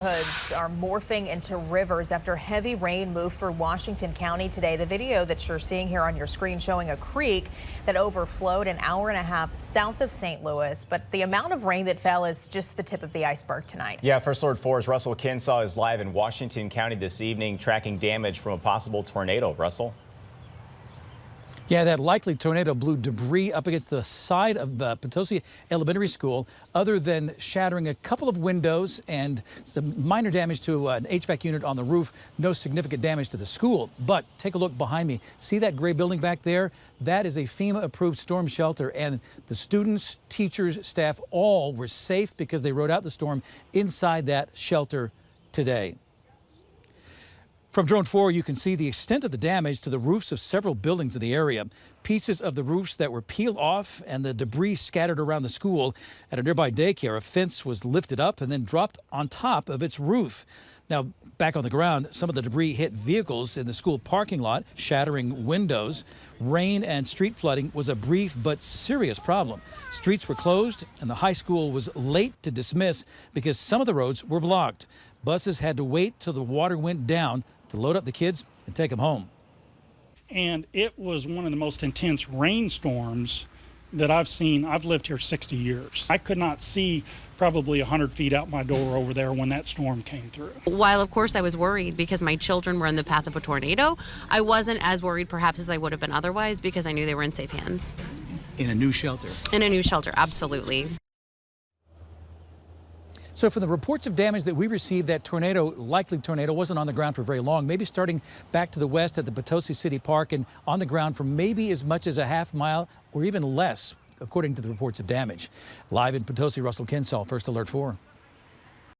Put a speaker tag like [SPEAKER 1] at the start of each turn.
[SPEAKER 1] Hoods are morphing into rivers after heavy rain moved through Washington County today. The video that you're seeing here on your screen showing a creek that overflowed an hour and a half south of St. Louis. But the amount of rain that fell is just the tip of the iceberg tonight.
[SPEAKER 2] Yeah, First Alert 4's Russell Kinsaw is live in Washington County this evening, tracking damage from a possible tornado. Russell?
[SPEAKER 3] Yeah, that likely tornado blew debris up against the side of Potosi Elementary School. Other than shattering a couple of windows and some minor damage to an HVAC unit on the roof, no significant damage to the school. But take a look behind me. See that gray building back there? That is a FEMA-approved storm shelter, and the students, teachers, staff all were safe because they rode out the storm inside that shelter today. From Drone 4, you can see the extent of the damage to the roofs of several buildings in the area. Pieces of the roofs that were peeled off and the debris scattered around the school. At a nearby daycare, a fence was lifted up and then dropped on top of its roof. Now, back on the ground, some of the debris hit vehicles in the school parking lot, shattering windows. Rain and street flooding was a brief but serious problem. Streets were closed and the high school was late to dismiss because some of the roads were blocked. Buses had to wait till the water went down to load up the kids and take them home.
[SPEAKER 4] And it was one of the most intense rainstorms that I've seen. I've lived here 60 years. I could not see probably 100 feet out my door over there when that storm came through.
[SPEAKER 5] While of course I was worried because my children were in the path of a tornado, I wasn't as worried perhaps as I would have been otherwise because I knew they were in safe hands.
[SPEAKER 3] In a new shelter?
[SPEAKER 5] In a new shelter, absolutely.
[SPEAKER 3] So from the reports of damage that we received, that likely tornado wasn't on the ground for very long, maybe starting back to the west at the Potosi City Park and on the ground for maybe as much as a half mile or even less, according to the reports of damage. Live in Potosi, Russell Kinsaw, First Alert 4.